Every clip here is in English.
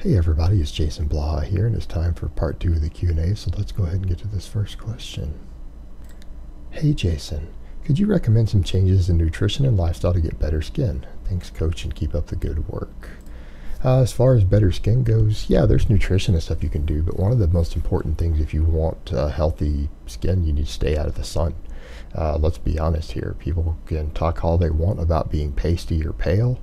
Hey everybody, it's Jason Blaha here, and it's time for part 2 of the Q&A, so let's go ahead and get to this first question. Hey Jason, could you recommend some changes in nutrition and lifestyle to get better skin? Thanks coach, and keep up the good work. As far as better skin goes, yeah, there's nutrition and stuff you can do, but one of the most important things if you want healthy skin, you need to stay out of the sun. Let's be honest here, people can talk all they want about being pasty or pale,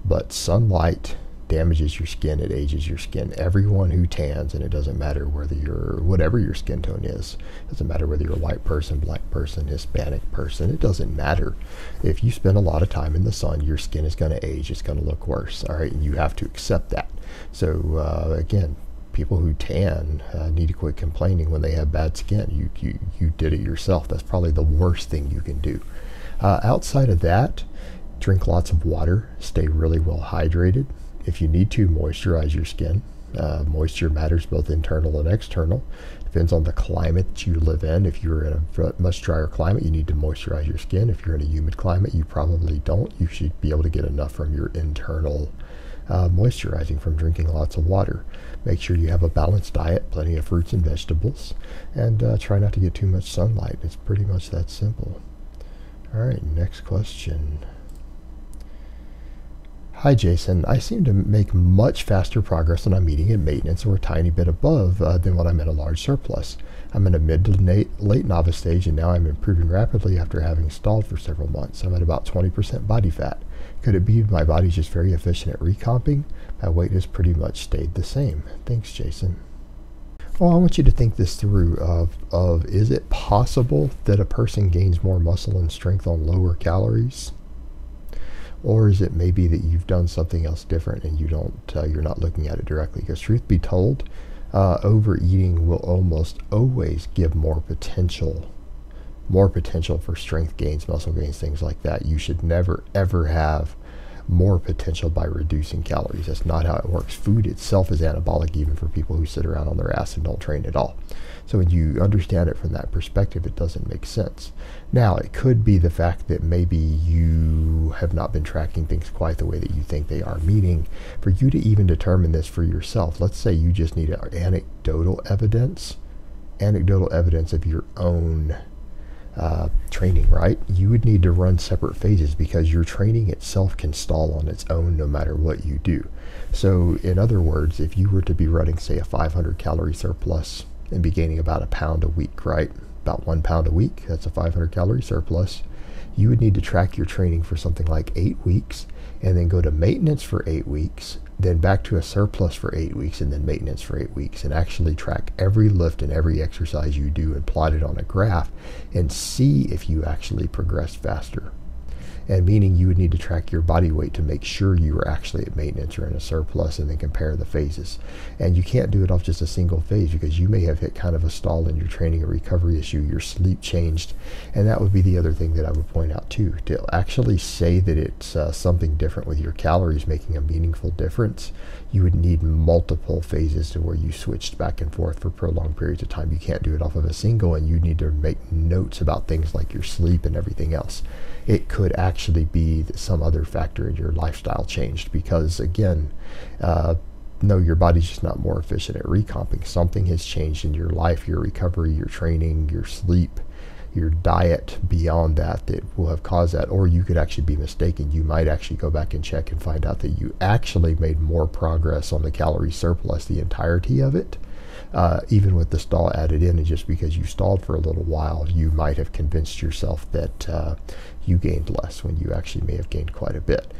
but sunlight damages your skin, it ages your skin. Everyone who tans, and it doesn't matter whether you're, whatever your skin tone is, it doesn't matter whether you're a white person, black person, Hispanic person, it doesn't matter. If you spend a lot of time in the sun, your skin is going to age, it's going to look worse, all right, and you have to accept that. So again, people who tan need to quit complaining when they have bad skin. You did it yourself. That's probably the worst thing you can do. Outside of that, drink lots of water, stay really well hydrated. If you need to, moisturize your skin. Moisture matters both internal and external. Depends on the climate that you live in. If you're in a much drier climate, you need to moisturize your skin. If you're in a humid climate, you probably don't. You should be able to get enough from your internal moisturizing from drinking lots of water. Make sure you have a balanced diet, plenty of fruits and vegetables, and try not to get too much sunlight. It's pretty much that simple. All right, next question. Hi Jason, I seem to make much faster progress when I'm eating at maintenance or a tiny bit above than when I'm in a large surplus. I'm in a mid to late novice stage, and now I'm improving rapidly after having stalled for several months. I'm at about 20% body fat. Could it be my body's just very efficient at recomping? My weight has pretty much stayed the same. Thanks Jason. Well, I want you to think this through of is it possible that a person gains more muscle and strength on lower calories? Or is it maybe that you've done something else different and you're not looking at it directly? Because truth be told, overeating will almost always give more potential for strength gains, muscle gains, things like that. You should never ever have more potential by reducing calories. That's not how it works. Food itself is anabolic even for people who sit around on their ass and don't train at all. So when you understand it from that perspective, it doesn't make sense. Now, it could be the fact that maybe you have not been tracking things quite the way that you think they are, meaning for you to even determine this for yourself, let's say you just need anecdotal evidence of your own training, right? You would need to run separate phases because your training itself can stall on its own no matter what you do. So in other words, if you were to be running, say, a 500 calorie surplus and be gaining about a pound a week, right? About 1 pound a week, that's a 500 calorie surplus. You would need to track your training for something like 8 weeks and then go to maintenance for 8 weeks, then back to a surplus for 8 weeks and then maintenance for 8 weeks, and actually track every lift and every exercise you do and plot it on a graph and see if you actually progress faster. And meaning you would need to track your body weight to make sure you were actually at maintenance or in a surplus and then compare the phases. And you can't do it off just a single phase because you may have hit kind of a stall in your training or recovery issue, your sleep changed, and that would be the other thing that I would point out too. To actually say that it's something different with your calories making a meaningful difference, you would need multiple phases to where you switched back and forth for prolonged periods of time. You can't do it off of a single, and you need to make notes about things like your sleep and everything else. It could actually be that some other factor in your lifestyle changed because, again, no, your body's just not more efficient at recomping. Something has changed in your life, your recovery, your training, your sleep, your diet beyond that will have caused that. Or you could actually be mistaken. You might actually go back and check and find out that you actually made more progress on the calorie surplus, the entirety of it, even with the stall added in. And just because you stalled for a little while, you might have convinced yourself that you gained less when you actually may have gained quite a bit.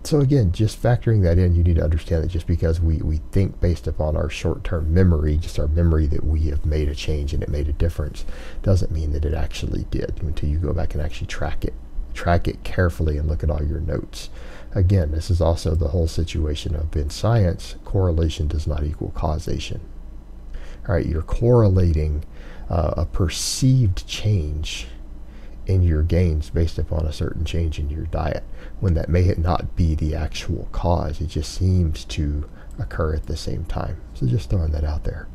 So again, just factoring that in, you need to understand that just because we think based upon our short-term memory, just our memory that we have made a change and it made a difference, doesn't mean that it actually did until you go back and actually track it carefully and look at all your notes. Again, this is also the whole situation of, in science, correlation does not equal causation. All right, you're correlating a perceived change in your gains based upon a certain change in your diet, when that may not be the actual cause. It just seems to occur at the same time. So just throwing that out there.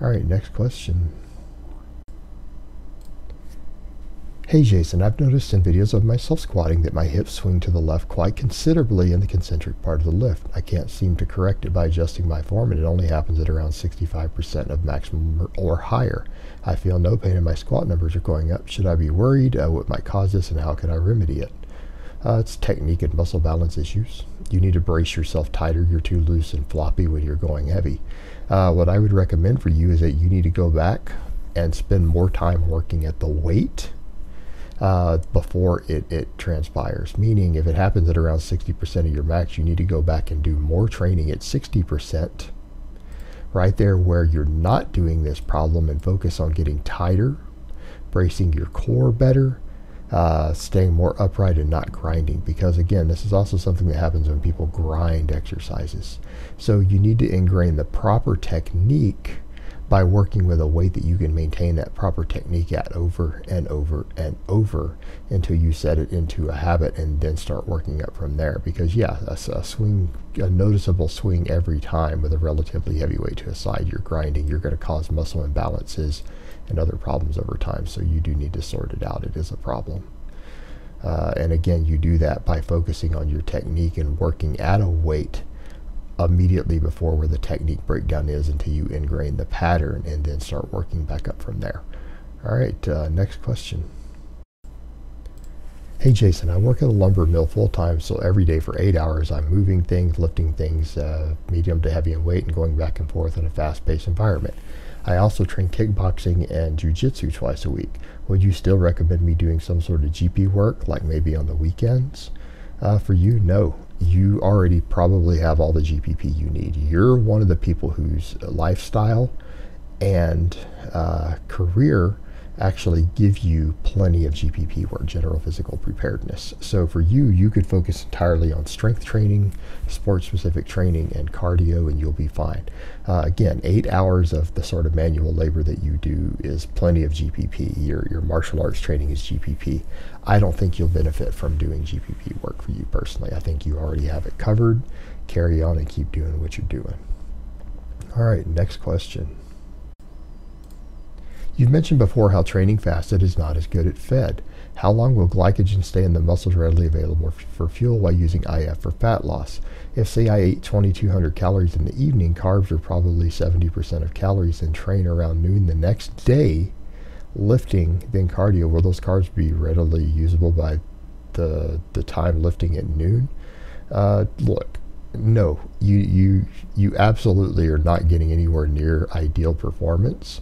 All right, next question. Hey Jason, I've noticed in videos of myself squatting that my hips swing to the left quite considerably in the concentric part of the lift. I can't seem to correct it by adjusting my form, and it only happens at around 65% of maximum or higher. I feel no pain and my squat numbers are going up. Should I be worried? What might cause this, and how can I remedy it? It's technique and muscle balance issues. You need to brace yourself tighter. You're too loose and floppy when you're going heavy. What I would recommend for you is that you need to go back and spend more time working at the weight before it transpires. Meaning, if it happens at around 60% of your max, you need to go back and do more training at 60%, right there where you're not doing this problem, and focus on getting tighter, bracing your core better, staying more upright and not grinding. Because again, this is also something that happens when people grind exercises. So you need to ingrain the proper technique by working with a weight that you can maintain that proper technique at over and over and over until you set it into a habit, and then start working up from there. Because yeah, a noticeable swing every time with a relatively heavy weight to a side, you're grinding, you're going to cause muscle imbalances and other problems over time. So you do need to sort it out. It is a problem. And again, you do that by focusing on your technique and working at a weight immediately before where the technique breakdown is, until you ingrain the pattern, and then start working back up from there. All right, next question. Hey Jason, I work at a lumber mill full-time, so every day for 8 hours I'm moving things, lifting things, medium to heavy in weight, and going back and forth in a fast-paced environment. I also train kickboxing and jiu-jitsu twice a week. Would you still recommend me doing some sort of GP work, like maybe on the weekends? For you, no. You already probably have all the GPP you need. You're one of the people whose lifestyle and career actually give you plenty of GPP work, general physical preparedness. So for you, you could focus entirely on strength training, sport-specific training, and cardio, and you'll be fine. Again, 8 hours of the sort of manual labor that you do is plenty of GPP. Your martial arts training is GPP. I don't think you'll benefit from doing GPP work for you personally. I think you already have it covered. Carry on and keep doing what you're doing. All right, next question. You've mentioned before how training fasted is not as good at fed. How long will glycogen stay in the muscles readily available for fuel while using IF for fat loss? If say I ate 2,200 calories in the evening, carbs are probably 70% of calories, and train around noon the next day, lifting, then cardio, will those carbs be readily usable by the time lifting at noon? Look, no, you absolutely are not getting anywhere near ideal performance.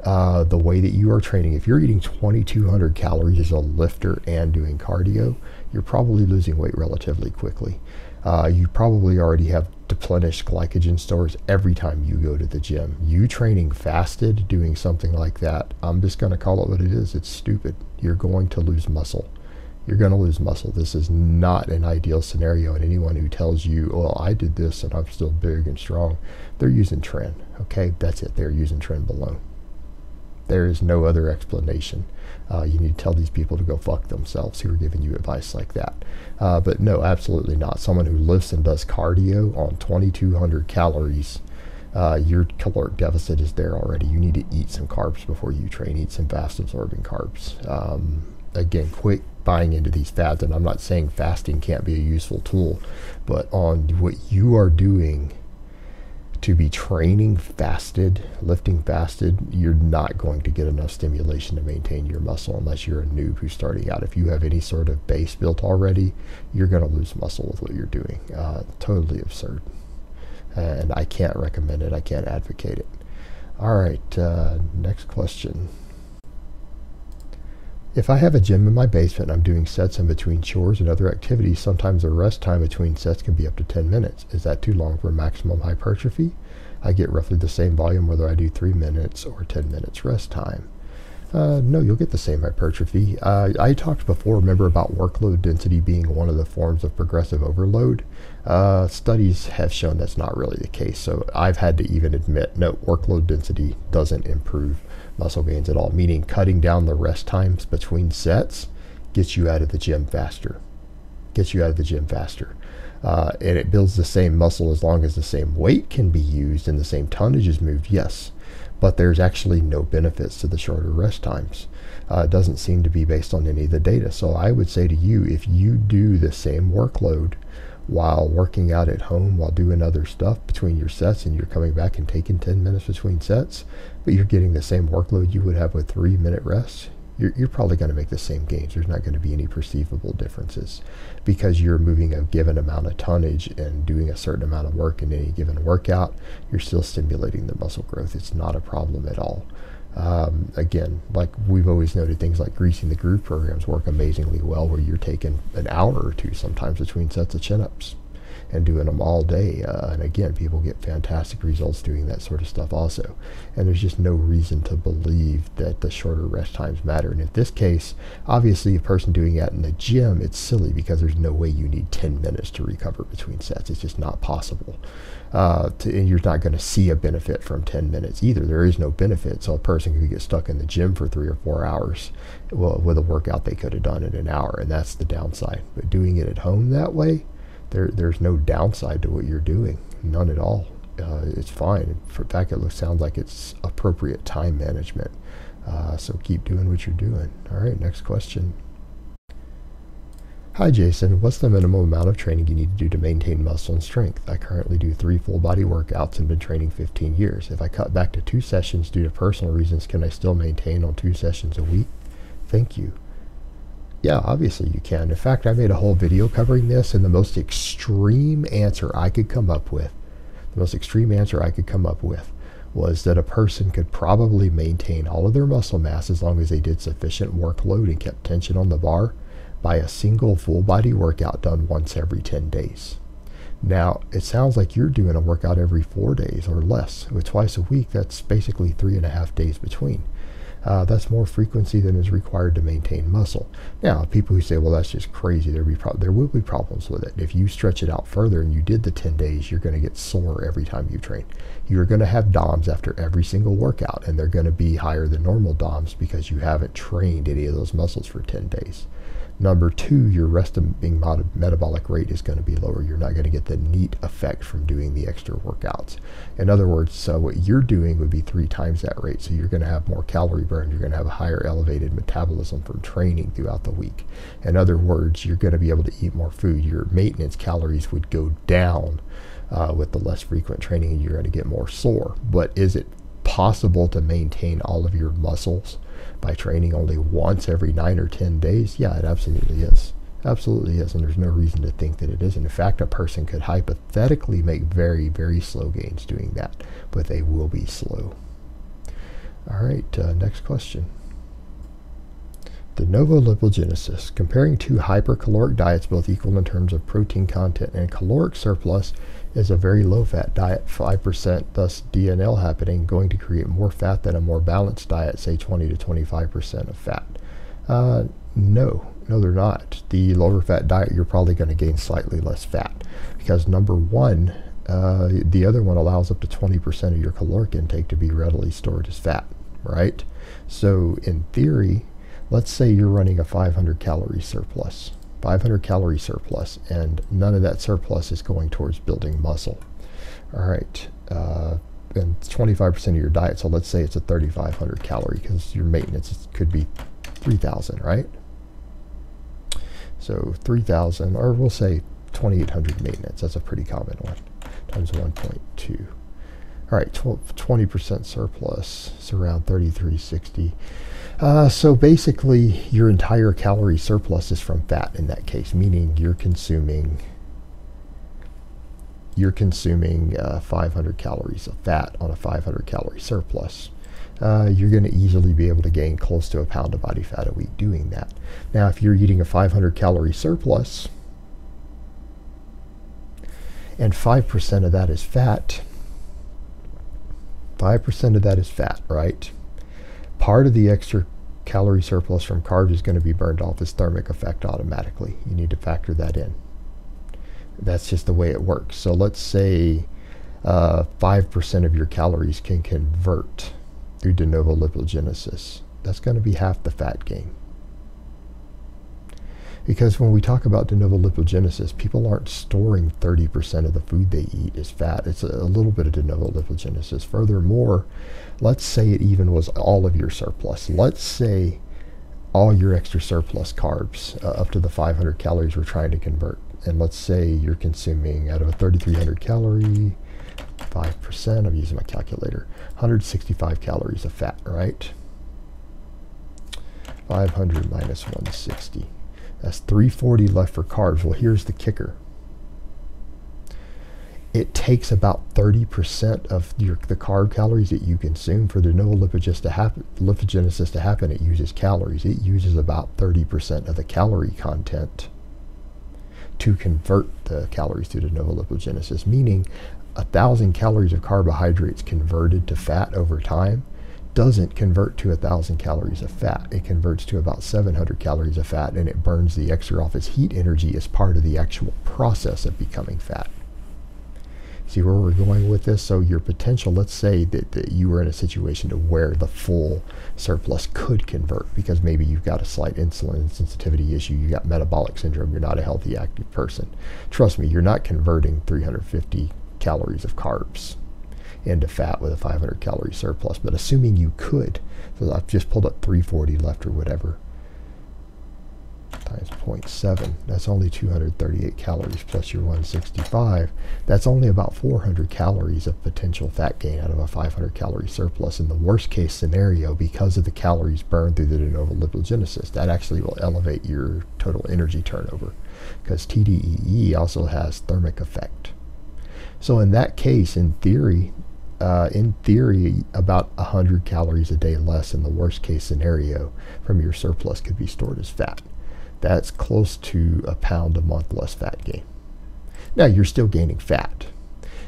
The way that you are training, if you're eating 2,200 calories as a lifter and doing cardio, you're probably losing weight relatively quickly. You probably already have deplenished glycogen stores every time you go to the gym. You training fasted, doing something like that, I'm just going to call it what it is. It's stupid. You're going to lose muscle. You're going to lose muscle. This is not an ideal scenario, and anyone who tells you, well, I did this and I'm still big and strong, they're using trend. Okay, that's it. They're using trend alone. There is no other explanation. You need to tell these people to go fuck themselves who are giving you advice like that. But no, absolutely not. Someone who lifts and does cardio on 2,200 calories, your caloric deficit is there already. You need to eat some carbs before you train. Eat some fast absorbing carbs. Again, quit buying into these fads. And I'm not saying fasting can't be a useful tool, but on what you are doing to be training fasted, lifting fasted, you're not going to get enough stimulation to maintain your muscle unless you're a noob who's starting out. If you have any sort of base built already, you're going to lose muscle with what you're doing. Totally absurd. And I can't recommend it. I can't advocate it. All right, next question. If I have a gym in my basement and I'm doing sets in between chores and other activities, sometimes the rest time between sets can be up to 10 minutes. Is that too long for maximum hypertrophy? I get roughly the same volume whether I do 3 minutes or 10 minutes rest time. No, you'll get the same hypertrophy. I talked before, remember, about workload density being one of the forms of progressive overload. Studies have shown that's not really the case. So I've had to even admit, no, workload density doesn't improve muscle gains at all, meaning cutting down the rest times between sets gets you out of the gym faster. And it builds the same muscle as long as the same weight can be used and the same tonnage is moved, yes. but there's actually no benefits to the shorter rest times. It doesn't seem to be based on any of the data. So I would say to you, if you do the same workload while working out at home, while doing other stuff between your sets, and you're coming back and taking 10 minutes between sets, but you're getting the same workload you would have with 3-minute rests, you're probably going to make the same gains. There's not going to be any perceivable differences because you're moving a given amount of tonnage and doing a certain amount of work in any given workout. You're still stimulating the muscle growth. It's not a problem at all. Again, like we've always noted, things like greasing the groove programs work amazingly well, where you're taking an hour or two sometimes between sets of chin-ups and doing them all day. And again, people get fantastic results doing that sort of stuff also. And there's just no reason to believe that the shorter rest times matter. And in this case, obviously a person doing that in the gym, it's silly because there's no way you need 10 minutes to recover between sets. It's just not possible. And you're not going to see a benefit from 10 minutes either. There is no benefit. So a person could get stuck in the gym for 3 or 4 hours with a workout they could have done in an hour. And that's the downside. But doing it at home that way, there's no downside to what you're doing, none at all. It's fine. In fact, it sounds like it's appropriate time management. So keep doing what you're doing. All right, next question. Hi Jason, what's the minimum amount of training you need to do to maintain muscle and strength? I currently do 3 full body workouts and been training 15 years. If I cut back to 2 sessions due to personal reasons, can I still maintain on 2 sessions a week? Thank you. Yeah, obviously you can. In fact, I made a whole video covering this, and the most extreme answer I could come up with, was that a person could probably maintain all of their muscle mass as long as they did sufficient workload and kept tension on the bar by a single full body workout done once every 10 days. Now, it sounds like you're doing a workout every 4 days or less. With twice a week, that's basically 3.5 days between. That's more frequency than is required to maintain muscle. Now, people who say, well, that's just crazy, there will be problems with it. If you stretch it out further and you did the 10 days, you're going to get sore every time you train. You're going to have DOMs after every single workout, and they're going to be higher than normal DOMs because you haven't trained any of those muscles for 10 days. Number 2, your resting metabolic rate is going to be lower. You're not going to get the neat effect from doing the extra workouts. In other words, what you're doing would be 3 times that rate. So you're going to have more calorie burn. You're going to have a higher elevated metabolism from training throughout the week. In other words, you're going to be able to eat more food. Your maintenance calories would go down with the less frequent training, and you're going to get more sore. But is it possible to maintain all of your muscles by training only once every 9 or 10 days? Yeah, it absolutely is. Absolutely is, and there's no reason to think that it isn't. In fact, a person could hypothetically make very, very slow gains doing that, but they will be slow. All right, next question. De novo lipogenesis. Comparing 2 hypercaloric diets, both equal in terms of protein content and caloric surplus, is a very low-fat diet, 5%, thus DNL happening, going to create more fat than a more balanced diet, say 20 to 25% of fat? No, they're not. The lower fat diet, you're probably going to gain slightly less fat because number 1, the other one allows up to 20% of your caloric intake to be readily stored as fat, right? So in theory, let's say you're running a 500 calorie surplus. 500 calorie surplus, and none of that surplus is going towards building muscle. All right, and 25% of your diet, so let's say it's a 3,500 calorie because your maintenance could be 3,000, right? So 3,000, or we'll say 2,800 maintenance, that's a pretty common one, times 1.2. All right, 20% surplus, it's around 3,360. So basically, your entire calorie surplus is from fat in that case, meaning you're consuming 500 calories of fat on a 500 calorie surplus. You're going to easily be able to gain close to a pound of body fat a week doing that. Now, if you're eating a 500 calorie surplus and 5% of that is fat, 5% of that is fat, right? Part of the extra calorie surplus from carbs is going to be burned off as thermic effect automatically. You need to factor that in. That's just the way it works. So let's say 5% of your calories can convert through de novo lipogenesis. That's going to be half the fat gain. Because when we talk about de novo lipogenesis, people aren't storing 30% of the food they eat as fat. It's a little bit of de novo lipogenesis. Furthermore, let's say it even was all of your surplus. Let's say all your extra surplus carbs, up to the 500 calories we're trying to convert. And let's say you're consuming, out of a 3,300 calorie, 5%, I'm using my calculator, 165 calories of fat, right? 500 minus 160. That's 340 left for carbs. Well, here's the kicker. It takes about 30% of the carb calories that you consume for the de novo lipogenesis to happen. It uses calories. It uses about 30% of the calorie content to convert the calories to de novo lipogenesis, meaning 1,000 calories of carbohydrates converted to fat over time doesn't convert to 1,000 calories of fat. It converts to about 700 calories of fat, and it burns the extra off as heat energy as part of the actual process of becoming fat. See where we're going with this? So your potential, let's say that you were in a situation to where the full surplus could convert, because maybe you've got a slight insulin sensitivity issue, you got metabolic syndrome, you're not a healthy active person. Trust me, you're not converting 350 calories of carbs into fat with a 500 calorie surplus. But assuming you could, so I've just pulled up 340 left or whatever, times 0.7, that's only 238 calories plus your 165. That's only about 400 calories of potential fat gain out of a 500 calorie surplus in the worst case scenario, because of the calories burned through the de novo lipogenesis. That actually will elevate your total energy turnover, because TDEE also has thermic effect. So in that case, in theory, about 100 calories a day less in the worst case scenario from your surplus could be stored as fat. That's close to a pound a month less fat gain. Now, you're still gaining fat.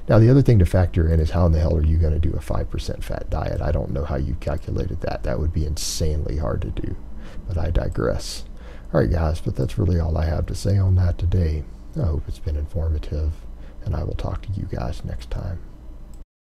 Now, the other thing to factor in is how in the hell are you going to do a 5% fat diet? I don't know how you calculated that. That would be insanely hard to do, but I digress. All right, guys, but that's really all I have to say on that today. I hope it's been informative, and I will talk to you guys next time.